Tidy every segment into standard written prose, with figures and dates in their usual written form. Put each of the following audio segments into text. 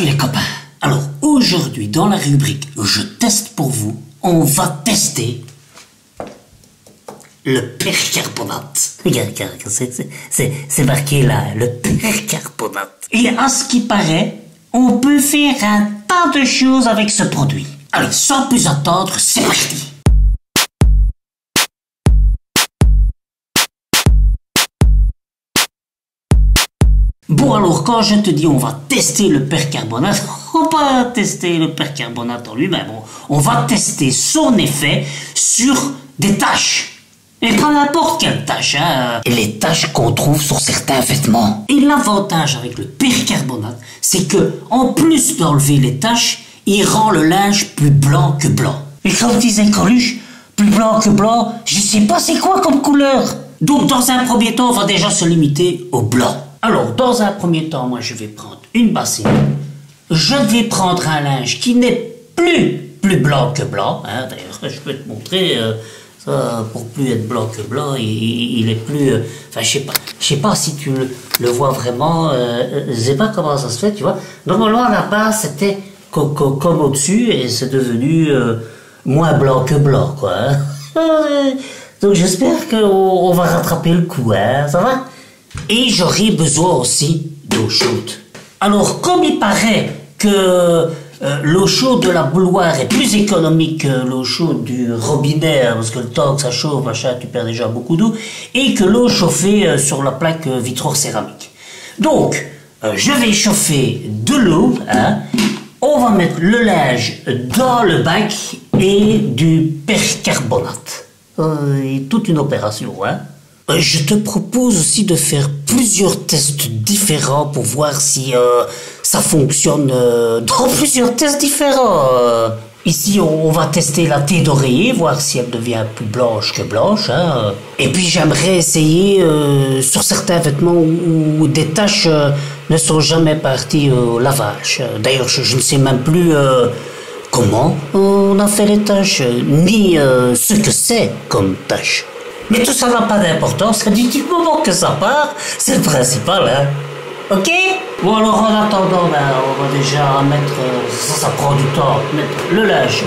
Salut les copains. Alors aujourd'hui dans la rubrique Je teste pour vous, on va tester le percarbonate. Regarde, c'est marqué là, le percarbonate. Et à ce qui paraît, on peut faire un tas de choses avec ce produit. Allez, sans plus attendre, c'est parti. Bon alors, quand je te dis on va tester le percarbonate, on va pas tester le percarbonate en lui-même, on va tester son effet sur des taches. Et pas n'importe quelle tache, hein. Les taches qu'on trouve sur certains vêtements. Et l'avantage avec le percarbonate, c'est que, en plus d'enlever les taches, il rend le linge plus blanc que blanc. Et comme disait Coluche, plus blanc que blanc, je sais pas c'est quoi comme couleur. Donc dans un premier temps, on va déjà se limiter au blanc. Alors, dans un premier temps, moi, je vais prendre une bassine. Je vais prendre un linge qui n'est plus blanc que blanc. Hein. D'ailleurs, je peux te montrer, ça, pour plus être blanc que blanc, il est plus... Enfin, je sais pas si tu le vois vraiment. Je sais pas comment ça se fait, tu vois. Normalement, à la base, c'était comme au-dessus, et c'est devenu moins blanc que blanc, quoi. Hein. Donc, j'espère qu'on va rattraper le coup, hein. Ça va? Et j'aurai besoin aussi d'eau chaude. Alors, comme il paraît que l'eau chaude de la bouilloire est plus économique que l'eau chaude du robinet, parce que le temps que ça chauffe, machin, tu perds déjà beaucoup d'eau, et que l'eau chauffée sur la plaque vitrocéramique. Donc, je vais chauffer de l'eau, hein. On va mettre le linge dans le bac et du percarbonate. Et toute une opération, hein. Je te propose aussi de faire plusieurs tests différents pour voir si ça fonctionne dans plusieurs tests différents. Ici, on va tester la thé d'oreiller, voir si elle devient plus blanche que blanche. Hein. Et puis, j'aimerais essayer sur certains vêtements où des taches ne sont jamais parties au lavage. D'ailleurs, je ne sais même plus comment on a fait les taches, ni ce que c'est comme taches. Mais tout ça n'a pas d'importance, du moment que ça part, c'est le principal, hein. Ok? Bon alors en attendant, on va déjà mettre, ça prend du temps, mettre le linge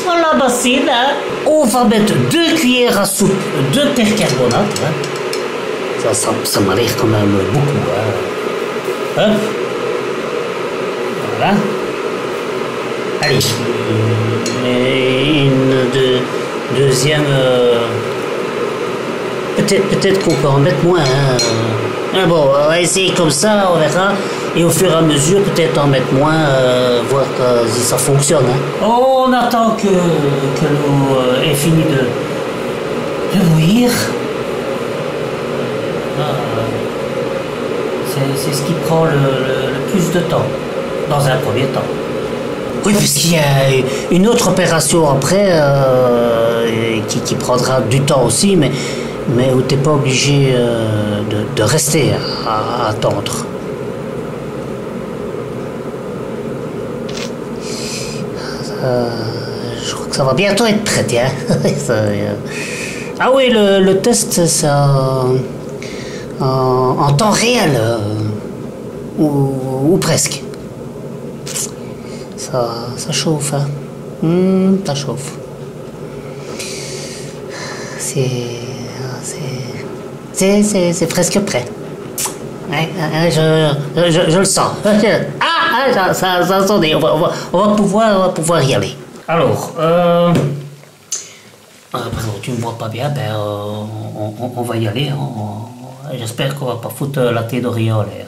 dans la bassine, hein. On va mettre 2 cuillères à soupe de percarbonate, hein. Ça m'a l'air quand même beaucoup, hein. Hop. Voilà. Allez. Et deuxième... Peut-être qu'on peut en mettre moins. Hein. Bon, on va essayer comme ça, on verra. Et au fur et à mesure, peut-être en mettre moins, voir si ça fonctionne. Hein. On attend que l'eau ait fini de bouillir. C'est ce qui prend le plus de temps, dans un premier temps. Oui, puisqu'il y a une autre opération après qui prendra du temps aussi, mais où tu n'es pas obligé de rester à attendre. Je crois que ça va bientôt être prêt, hein. Ah oui, le test, c'est en temps réel, ou presque. Ça chauffe, hein. Ça chauffe. C'est presque prêt. Ouais, je le sens. Ça attendez, on va pouvoir y aller. Alors, pardon, tu me vois pas bien, on va y aller. J'espère qu'on va pas foutre la thé d'oreiller en l'air.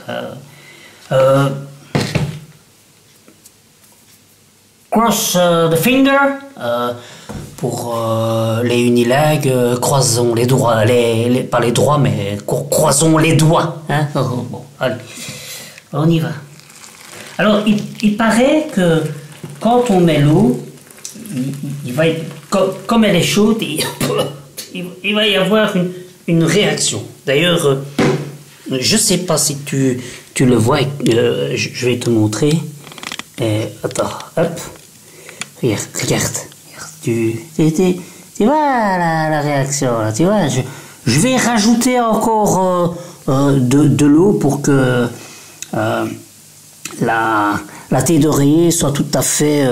Cross the finger. Pour les unilingues, croisons les doigts, pas les droits, mais croisons les doigts. Hein. Bon, allez, on y va. Alors, il paraît que quand on met l'eau, il va être, comme elle est chaude, il va y avoir une réaction. D'ailleurs, je ne sais pas si tu le vois, je vais te montrer. Attends, hop, regarde. Tu vois la réaction, là, tu vois, je vais rajouter encore de l'eau pour que la thé d'oreiller soit tout à fait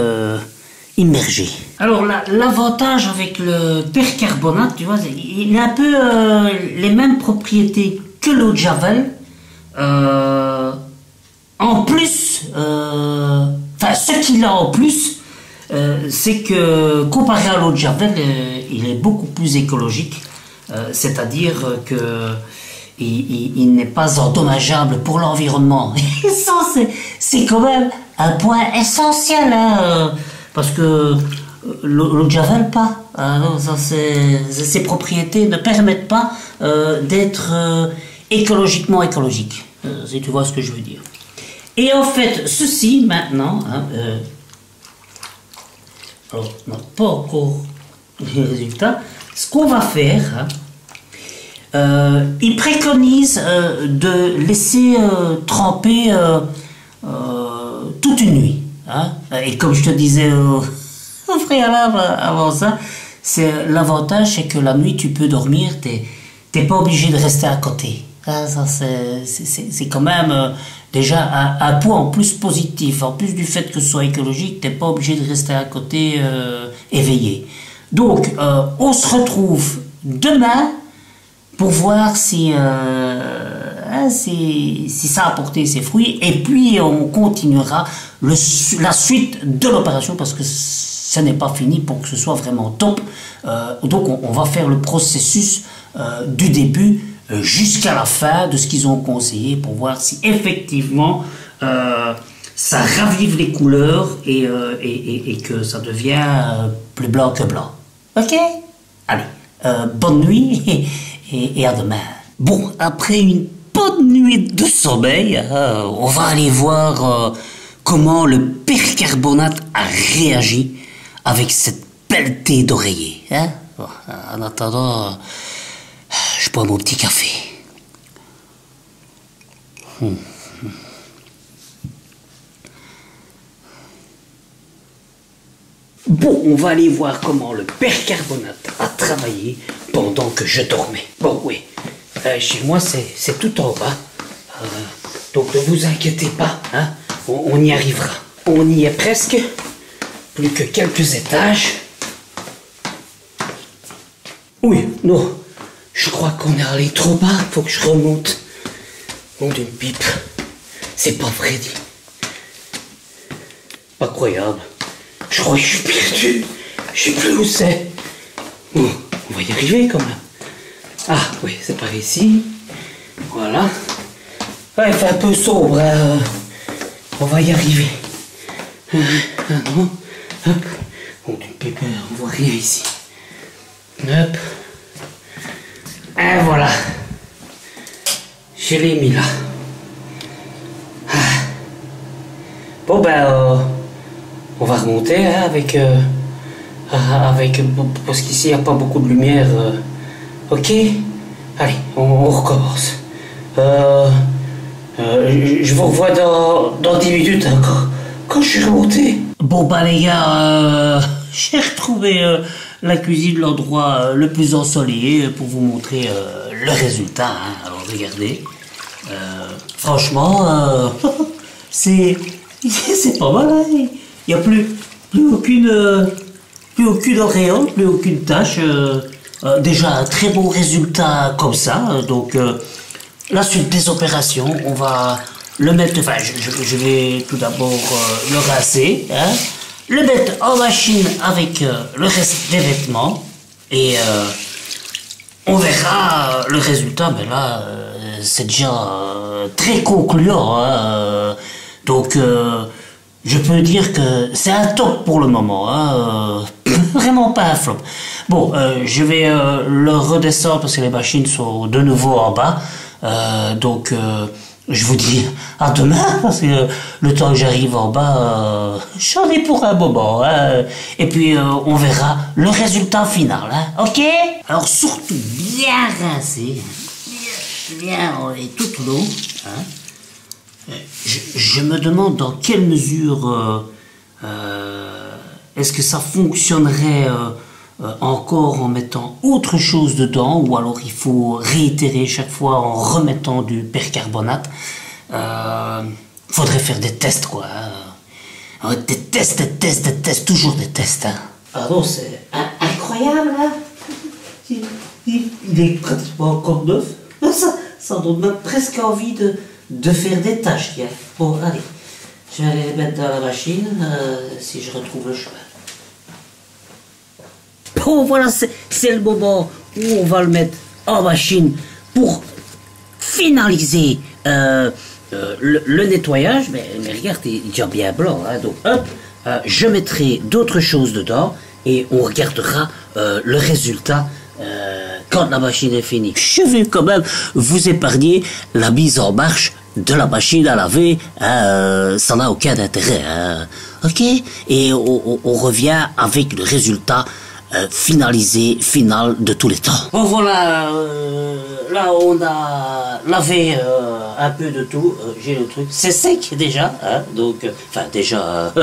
immergée. Alors l'avantage avec le percarbonate, tu vois, il a un peu les mêmes propriétés que l'eau de Javel. En plus, ce qu'il a en plus, c'est que comparé à l'eau de Javel, il est beaucoup plus écologique. C'est-à-dire que il n'est pas endommageable pour l'environnement. Et ça, c'est quand même un point essentiel, hein, parce que l'eau de Javel, pas. Alors, ça, ses propriétés ne permettent pas d'être écologiquement écologique, si tu vois ce que je veux dire. Et en fait, ceci, maintenant, hein, alors, on n'a pas encore les résultats. Ce qu'on va faire, hein, il préconise de laisser tremper toute une nuit. Hein. Et comme je te disais au préalable avant ça, l'avantage, c'est que la nuit, tu peux dormir, t'es pas obligé de rester à côté. Ça, c'est quand même déjà un point en plus positif. En plus du fait que ce soit écologique, t'es pas obligé de rester à côté éveillé. Donc, on se retrouve demain pour voir si ça a porté ses fruits. Et puis, on continuera la suite de l'opération parce que ce n'est pas fini pour que ce soit vraiment top. Donc, on va faire le processus du début jusqu'à la fin de ce qu'ils ont conseillé pour voir si effectivement ça ravive les couleurs et que ça devient plus blanc que blanc. Ok? Allez, bonne nuit et à demain. Bon, après une bonne nuit de sommeil, on va aller voir comment le percarbonate a réagi avec cette pelletée d'oreiller. Hein? Bon, en attendant, je bois mon petit café. Bon, on va aller voir comment le percarbonate a travaillé pendant que je dormais. Bon, oui, chez moi, c'est tout en bas. Donc, ne vous inquiétez pas, hein, on y arrivera. On y est presque. Plus que quelques étages. Oui, non, je crois qu'on est allé trop bas. Faut que je remonte. Nom d'une pipe. C'est pas vrai, dit. Pas croyable. Je crois que je suis perdu. Je sais plus où c'est. Bon, on va y arriver quand même. Ah, oui, c'est par ici. Voilà. Ouais, il fait un peu sombre. Hein. On va y arriver. Non. Hop. Bon, d'une pipe, on voit rien ici. Hop. Et voilà. Je l'ai mis là. Bon, ben, on va remonter hein, avec parce qu'ici il n'y a pas beaucoup de lumière. Ok, allez, on recommence. Je vous revois dans 10 minutes hein, quand je suis remonté. Bon bah les gars, j'ai retrouvé la cuisine, l'endroit le plus ensoleillé pour vous montrer le résultat. Hein. Alors regardez, franchement, c'est pas mal. Hein. Il n'y a plus aucune auréole, plus aucune tache. Déjà un très bon résultat comme ça. Donc la suite des opérations, on va le mettre. Enfin, je vais tout d'abord le rincer, hein, le mettre en machine avec le reste des vêtements et on verra le résultat. Mais là, c'est déjà très concluant. Hein, donc je peux dire que c'est un top pour le moment, hein, vraiment pas un flop. Bon, je vais le redescendre parce que les machines sont de nouveau en bas. Donc, je vous dis à demain parce que le temps que j'arrive en bas, j'en ai pour un moment. Hein, et puis, on verra le résultat final. Hein, ok? Alors, surtout bien rincer, bien enlever toute l'eau. Hein. Je me demande dans quelle mesure est-ce que ça fonctionnerait encore en mettant autre chose dedans ou alors il faut réitérer chaque fois en remettant du percarbonate. Faudrait faire des tests, quoi. Hein. Des tests, toujours des tests. Hein. Ah non, c'est incroyable, hein. Il est pratiquement encore neuf. Ça donne même presque envie de faire des tâches, tiens. Bon, allez, je vais aller les mettre dans la machine, si je retrouve le chemin. Bon, voilà, c'est le moment où on va le mettre en machine pour finaliser le nettoyage. Mais regarde, il est déjà bien blanc, hein, donc hop, je mettrai d'autres choses dedans et on regardera le résultat quand la machine est finie. Je vais quand même vous épargner la mise en marche de la machine à laver, ça n'a aucun intérêt, hein. Ok. Et on revient avec le résultat final de tous les temps. Bon voilà, là on a lavé un peu de tout, j'ai le truc, c'est sec déjà, hein, donc, enfin déjà,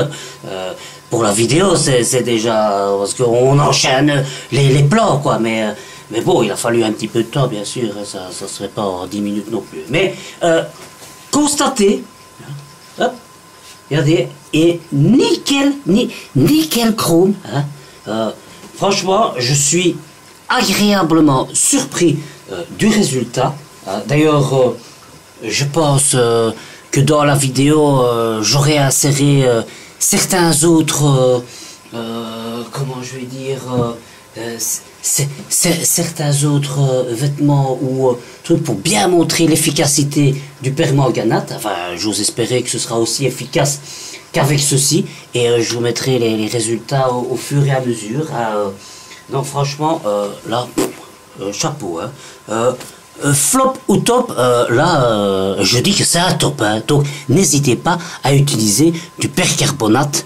pour la vidéo c'est déjà, parce qu'on enchaîne les plans quoi, mais bon, il a fallu un petit peu de temps bien sûr, ça serait pas en 10 minutes non plus, mais constatez, hop, regardez, et nickel chrome, hein, franchement, je suis agréablement surpris du résultat. D'ailleurs, je pense que dans la vidéo, j'aurais inséré certains autres, comment je vais dire, certains autres vêtements ou trucs pour bien montrer l'efficacité du permanganate. Enfin, j'ose espérer que ce sera aussi efficace qu'avec ceci, et je vous mettrai les résultats au fur et à mesure. Donc franchement, là, chapeau. Hein. Flop ou top, là, je dis que c'est un top. Hein. Donc n'hésitez pas à utiliser du percarbonate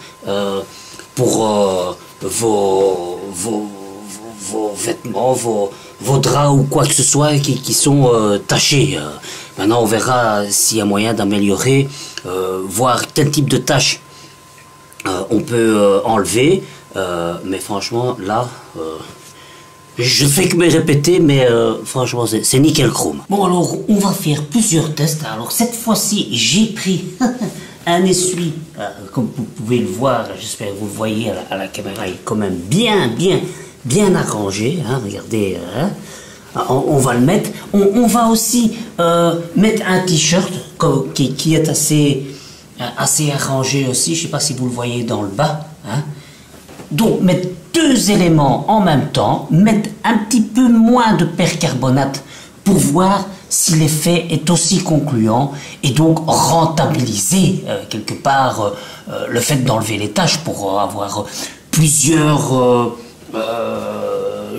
pour vos vêtements, vos draps ou quoi que ce soit qui sont tachés. Maintenant, on verra s'il y a moyen d'améliorer, voir quel type de tâches on peut enlever. Mais franchement, là, je fais que me répéter, mais franchement, c'est nickel chrome. Bon, alors, on va faire plusieurs tests. Alors, cette fois-ci, j'ai pris un essuie, comme vous pouvez le voir, j'espère que vous le voyez à la caméra, il est quand même bien arrangé, hein, regardez, hein. On va le mettre. On va aussi mettre un t-shirt qui est assez arrangé aussi, je sais pas si vous le voyez dans le bas, hein. Donc, mettre deux éléments en même temps, mettre un petit peu moins de percarbonate pour voir si l'effet est aussi concluant et donc rentabiliser quelque part le fait d'enlever les taches pour avoir plusieurs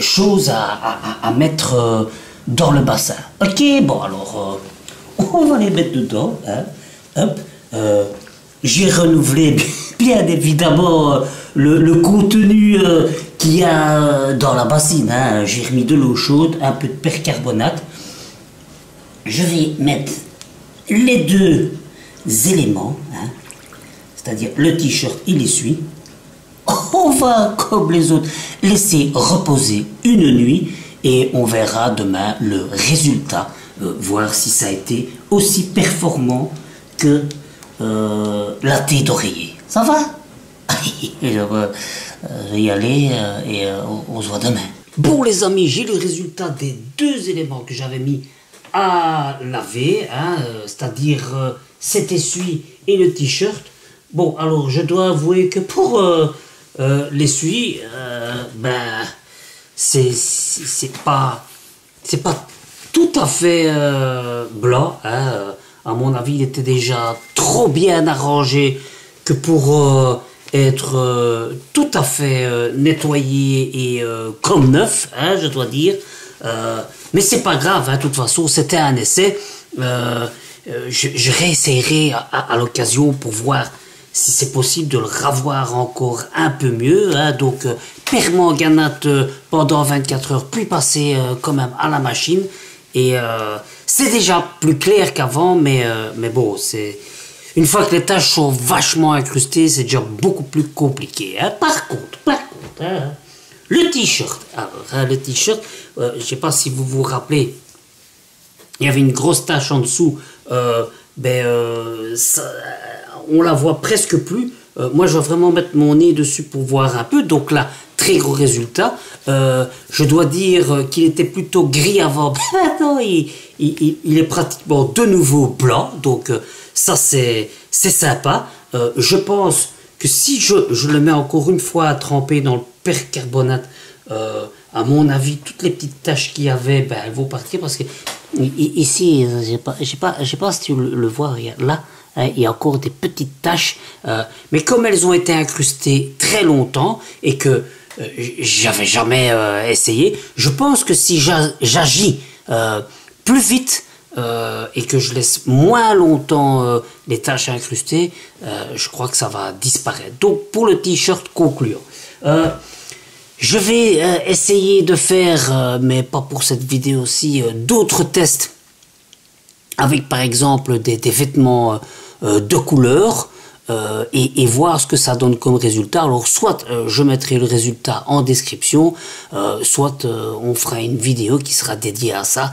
choses à mettre dans le bassin. Ok, bon alors on va les mettre dedans, hein. Hop, j'ai renouvelé bien évidemment le contenu qu'il y a dans la bassine, hein. J'ai remis de l'eau chaude, un peu de percarbonate. Je vais mettre les deux éléments, hein, c'est-à-dire le t-shirt et l'essuie. On va, comme les autres, laisser reposer une nuit et on verra demain le résultat, voir si ça a été aussi performant que la thé d'oreiller. Ça va? Je vais y aller et on se voit demain. Bon les amis, j'ai le résultat des deux éléments que j'avais mis à laver, hein, c'est-à-dire cet essuie et le t-shirt. Bon, alors je dois avouer que pour l'essuie, ben c'est pas tout à fait blanc, hein. À mon avis, il était déjà trop bien arrangé que pour être tout à fait nettoyé et comme neuf, hein, je dois dire. Mais c'est pas grave, hein, de toute façon, c'était un essai. Je réessayerai à l'occasion pour voir si c'est possible de le ravoir encore un peu mieux, hein. Donc permanganate pendant 24 heures, puis passer quand même à la machine. Et c'est déjà plus clair qu'avant, mais bon, c'est une fois que les tâches sont vachement incrustées, c'est déjà beaucoup plus compliqué, hein. Par contre, hein, le t-shirt. Alors, hein, le t-shirt, je sais pas si vous vous rappelez, il y avait une grosse tache en dessous on la voit presque plus. Moi, je vais vraiment mettre mon nez dessus pour voir un peu. Donc là, très gros résultat. Je dois dire qu'il était plutôt gris avant. Non, il est pratiquement de nouveau blanc. Donc ça, c'est sympa. Je pense que si je le mets encore une fois à tremper dans le percarbonate, à mon avis, toutes les petites taches qu'il y avait, elles vont partir parce que ici, je sais pas si tu le vois, là, hein, il y a encore des petites taches, mais comme elles ont été incrustées très longtemps et que j'avais jamais essayé, je pense que si j'agis plus vite et que je laisse moins longtemps les taches incrustées, je crois que ça va disparaître. Donc pour le t-shirt concluant, je vais essayer de faire, mais pas pour cette vidéo-ci, d'autres tests avec par exemple des vêtements de couleur et voir ce que ça donne comme résultat. Alors soit je mettrai le résultat en description, soit on fera une vidéo qui sera dédiée à ça,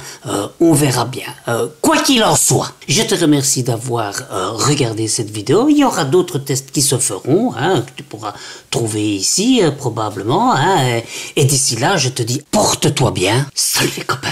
on verra bien. Quoi qu'il en soit, je te remercie d'avoir regardé cette vidéo. Il y aura d'autres tests qui se feront, hein, que tu pourras trouver ici probablement, hein, et d'ici là je te dis porte-toi bien. Salut les copains.